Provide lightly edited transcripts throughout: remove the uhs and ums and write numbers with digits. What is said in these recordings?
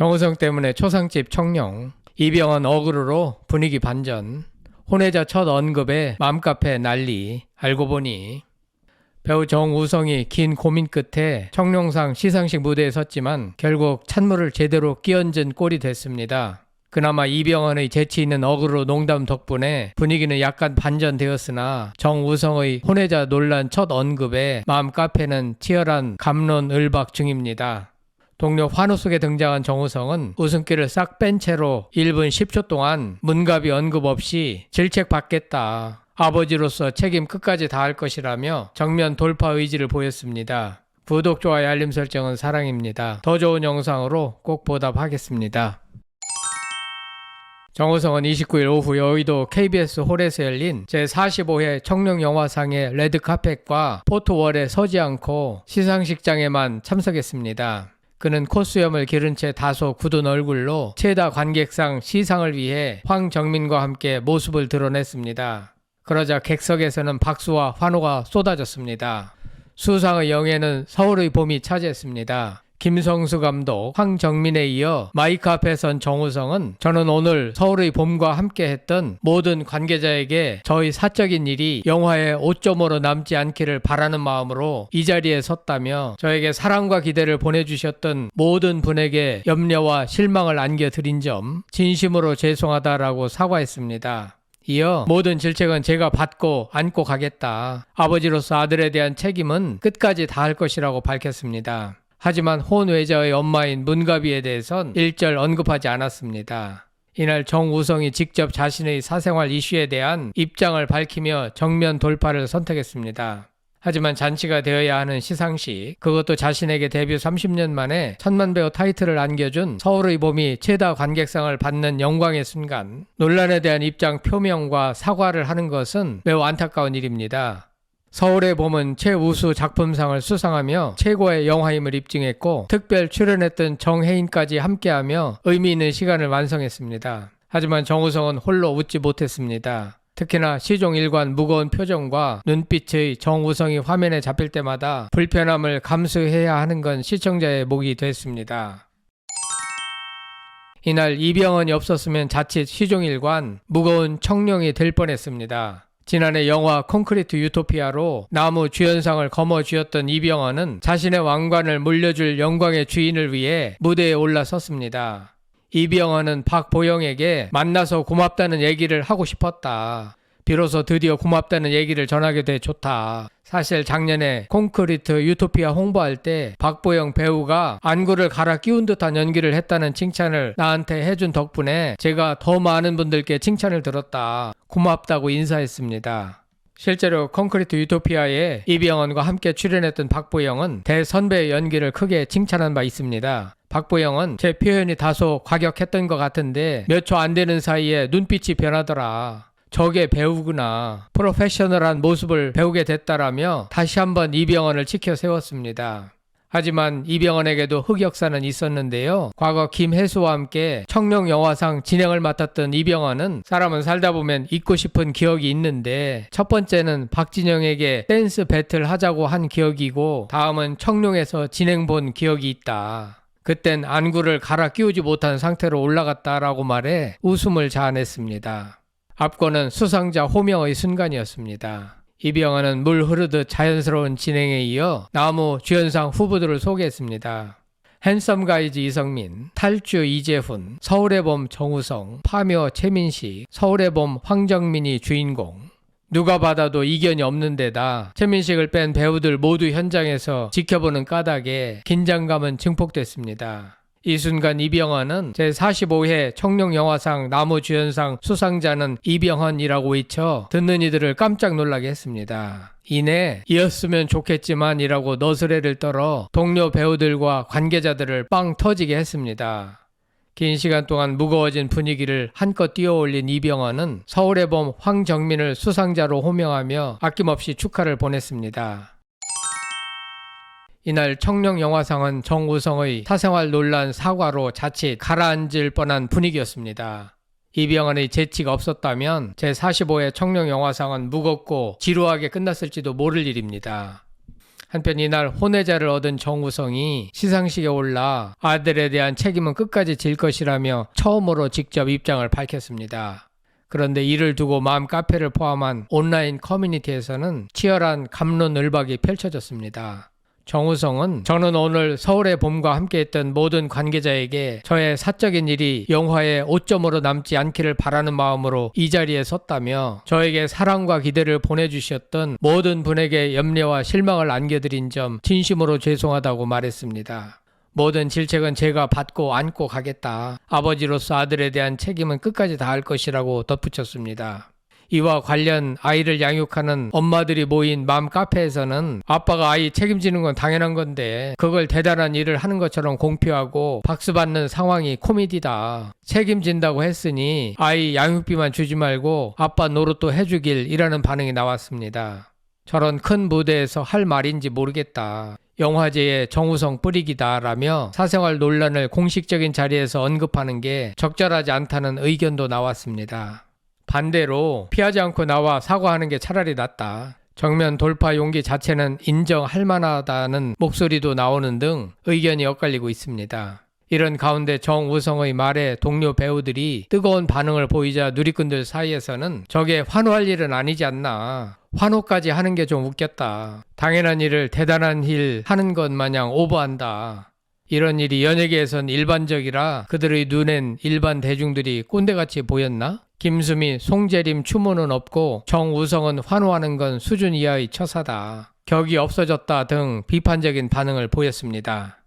정우성 때문에 초상집 청룡, 이병헌 어그로로 분위기 반전, 혼외자 첫 언급에 맘카페 난리. 알고 보니 배우 정우성이 긴 고민 끝에 청룡상 시상식 무대에 섰지만 결국 찬물을 제대로 끼얹은 꼴이 됐습니다. 그나마 이병헌의 재치 있는 어그로 농담 덕분에 분위기는 약간 반전되었으나 정우성의 혼외자 논란 첫 언급에 맘카페는 치열한 갑론을박 중입니다. 동료 환호 속에 등장한 정우성은 웃음기를 싹 뺀 채로 1분 10초 동안 문갑이 언급 없이 질책받겠다, 아버지로서 책임 끝까지 다할 것이라며 정면 돌파 의지를 보였습니다. 구독, 좋아요, 알림 설정은 사랑입니다. 더 좋은 영상으로 꼭 보답하겠습니다. 정우성은 29일 오후 여의도 KBS 홀에서 열린 제45회 청룡영화상의 레드카펫과 포토월에 서지 않고 시상식장에만 참석했습니다. 그는 콧수염을 기른 채 다소 굳은 얼굴로 최다 관객상 시상을 위해 황정민과 함께 모습을 드러냈습니다. 그러자 객석에서는 박수와 환호가 쏟아졌습니다. 수상의 영예는 서울의 봄이 차지했습니다. 김성수 감독, 황정민에 이어 마이크 앞에 선 정우성은 저는 오늘 서울의 봄과 함께 했던 모든 관계자에게 저희 사적인 일이 영화에 5.5로 남지 않기를 바라는 마음으로 이 자리에 섰다며 저에게 사랑과 기대를 보내주셨던 모든 분에게 염려와 실망을 안겨드린 점 진심으로 죄송하다라고 사과했습니다. 이어 모든 질책은 제가 받고 안고 가겠다. 아버지로서 아들에 대한 책임은 끝까지 다할 것이라고 밝혔습니다. 하지만 혼외자의 엄마인 문가비에 대해선 일절 언급하지 않았습니다. 이날 정우성이 직접 자신의 사생활 이슈에 대한 입장을 밝히며 정면 돌파를 선택했습니다. 하지만 잔치가 되어야 하는 시상식, 그것도 자신에게 데뷔 30년 만에 천만배우 타이틀을 안겨준 서울의 봄이 최다 관객상을 받는 영광의 순간, 논란에 대한 입장 표명과 사과를 하는 것은 매우 안타까운 일입니다. 서울의 봄은 최우수 작품상을 수상하며 최고의 영화임을 입증했고 특별 출연했던 정혜인까지 함께하며 의미 있는 시간을 완성했습니다. 하지만 정우성은 홀로 웃지 못했습니다. 특히나 시종 일관 무거운 표정과 눈빛의 정우성이 화면에 잡힐 때마다 불편함을 감수해야 하는 건 시청자의 몫이 됐습니다. 이날 이병헌이 없었으면 자칫 시종일관 무거운 청룡이 될 뻔했습니다. 지난해 영화 콘크리트 유토피아로 나무 주연상을 거머쥐었던 이병헌은 자신의 왕관을 물려줄 영광의 주인을 위해 무대에 올라섰습니다. 이병헌은 박보영에게 만나서 고맙다는 얘기를 하고 싶었다. 비로소 드디어 고맙다는 얘기를 전하게 돼 좋다. 사실 작년에 콘크리트 유토피아 홍보할 때 박보영 배우가 안구를 갈아 끼운 듯한 연기를 했다는 칭찬을 나한테 해준 덕분에 제가 더 많은 분들께 칭찬을 들었다. 고맙다고 인사했습니다. 실제로 콘크리트 유토피아에 이병헌과 함께 출연했던 박보영은 대선배의 연기를 크게 칭찬한 바 있습니다. 박보영은 제 표현이 다소 과격했던 것 같은데 몇 초 안 되는 사이에 눈빛이 변하더라. 저게 배우구나. 프로페셔널한 모습을 배우게 됐다라며 다시 한번 이병헌을 치켜 세웠습니다. 하지만 이병헌에게도 흑역사는 있었는데요. 과거 김혜수와 함께 청룡영화상 진행을 맡았던 이병헌은 사람은 살다 보면 잊고 싶은 기억이 있는데 첫 번째는 박진영에게 댄스 배틀 하자고 한 기억이고 다음은 청룡에서 진행 본 기억이 있다. 그땐 안구를 갈아 끼우지 못한 상태로 올라갔다라고 말해 웃음을 자아냈습니다. 앞권은 수상자 호명의 순간이었습니다. 이병헌은 물 흐르듯 자연스러운 진행에 이어 나무 주연상 후보들을 소개했습니다. 핸섬 가이즈 이성민, 탈주 이재훈, 서울의 봄 정우성, 파묘 최민식, 서울의 봄 황정민이 주인공. 누가 받아도 이견이 없는 데다 최민식을 뺀 배우들 모두 현장에서 지켜보는 까닭에 긴장감은 증폭됐습니다. 이 순간 이병헌은 제45회 청룡영화상 나무주연상 수상자는 이병헌이라고 외쳐 듣는 이들을 깜짝 놀라게 했습니다. 이내 이었으면 좋겠지만 이라고 너스레를 떨어 동료 배우들과 관계자들을 빵 터지게 했습니다. 긴 시간 동안 무거워진 분위기를 한껏 띄워올린 이병헌은 서울의 봄 황정민을 수상자로 호명하며 아낌없이 축하를 보냈습니다. 이날 청룡영화상은 정우성의 사생활 논란 사과로 자칫 가라앉을 뻔한 분위기였습니다. 이병헌의 재치가 없었다면 제45회 청룡영화상은 무겁고 지루하게 끝났을지도 모를 일입니다. 한편 이날 혼외자를 얻은 정우성이 시상식에 올라 아들에 대한 책임은 끝까지 질 것이라며 처음으로 직접 입장을 밝혔습니다. 그런데 이를 두고 맘 카페를 포함한 온라인 커뮤니티에서는 치열한 갑론을박이 펼쳐졌습니다. 정우성은 저는 오늘 서울의 봄과 함께했던 모든 관계자에게 저의 사적인 일이 영화의 오점으로 남지 않기를 바라는 마음으로 이 자리에 섰다며 저에게 사랑과 기대를 보내주셨던 모든 분에게 염려와 실망을 안겨드린 점 진심으로 죄송하다고 말했습니다. 모든 질책은 제가 받고 안고 가겠다. 아버지로서 아들에 대한 책임은 끝까지 다할 것이라고 덧붙였습니다. 이와 관련 아이를 양육하는 엄마들이 모인 맘 카페에서는 아빠가 아이 책임지는 건 당연한 건데 그걸 대단한 일을 하는 것처럼 공표하고 박수받는 상황이 코미디다. 책임진다고 했으니 아이 양육비만 주지 말고 아빠 노릇도 해주길 이라는 반응이 나왔습니다. 저런 큰 무대에서 할 말인지 모르겠다. 영화제의 정우성 뿌리기다 라며 사생활 논란을 공식적인 자리에서 언급하는 게 적절하지 않다는 의견도 나왔습니다. 반대로 피하지 않고 나와 사과하는 게 차라리 낫다. 정면 돌파 용기 자체는 인정할 만하다는 목소리도 나오는 등 의견이 엇갈리고 있습니다. 이런 가운데 정우성의 말에 동료 배우들이 뜨거운 반응을 보이자 누리꾼들 사이에서는 저게 환호할 일은 아니지 않나. 환호까지 하는 게 좀 웃겼다. 당연한 일을 대단한 일 하는 것 마냥 오버한다. 이런 일이 연예계에선 일반적이라 그들의 눈엔 일반 대중들이 꼰대같이 보였나? 김수미, 송재림 추모는 없고 정우성은 환호하는 건 수준 이하의 처사다. 격이 없어졌다 등 비판적인 반응을 보였습니다.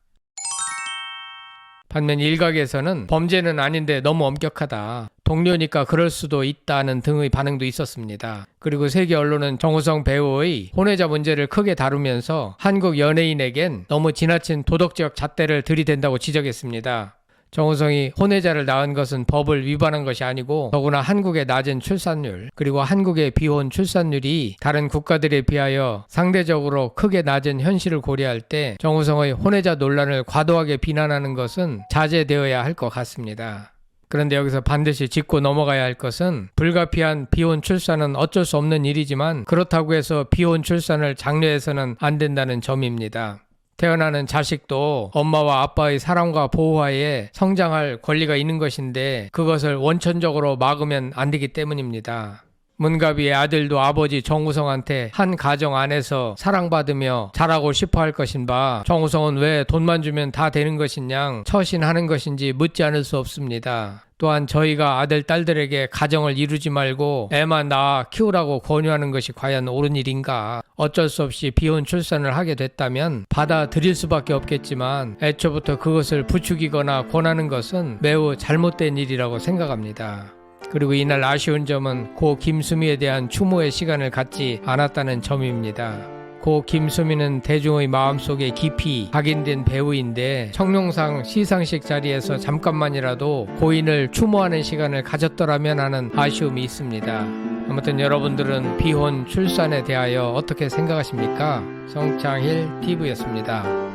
반면 일각에서는 범죄는 아닌데 너무 엄격하다. 동료니까 그럴 수도 있다는 등의 반응도 있었습니다. 그리고 세계 언론은 정우성 배우의 혼외자 문제를 크게 다루면서 한국 연예인에겐 너무 지나친 도덕적 잣대를 들이댄다고 지적했습니다. 정우성이 혼외자를 낳은 것은 법을 위반한 것이 아니고 더구나 한국의 낮은 출산율 그리고 한국의 비혼 출산율이 다른 국가들에 비하여 상대적으로 크게 낮은 현실을 고려할 때 정우성의 혼외자 논란을 과도하게 비난하는 것은 자제되어야 할 것 같습니다. 그런데 여기서 반드시 짚고 넘어가야 할 것은 불가피한 비혼 출산은 어쩔 수 없는 일이지만 그렇다고 해서 비혼 출산을 장려해서는 안 된다는 점입니다. 태어나는 자식도 엄마와 아빠의 사랑과 보호하에 성장할 권리가 있는 것인데 그것을 원천적으로 막으면 안 되기 때문입니다. 문가비의 아들도 아버지 정우성한테 한 가정 안에서 사랑받으며 자라고 싶어 할 것인가 정우성은 왜 돈만 주면 다 되는 것이냐 처신하는 것인지 묻지 않을 수 없습니다. 또한 저희가 아들, 딸들에게 가정을 이루지 말고 애만 낳아 키우라고 권유하는 것이 과연 옳은 일인가? 어쩔 수 없이 비혼 출산을 하게 됐다면 받아들일 수밖에 없겠지만 애초부터 그것을 부추기거나 권하는 것은 매우 잘못된 일이라고 생각합니다. 그리고 이날 아쉬운 점은 고 김수미에 대한 추모의 시간을 갖지 않았다는 점입니다. 고 김수미는 대중의 마음속에 깊이 각인된 배우인데 청룡상 시상식 자리에서 잠깐만이라도 고인을 추모하는 시간을 가졌더라면 하는 아쉬움이 있습니다. 아무튼 여러분들은 비혼 출산에 대하여 어떻게 생각하십니까? 성창힐 TV였습니다.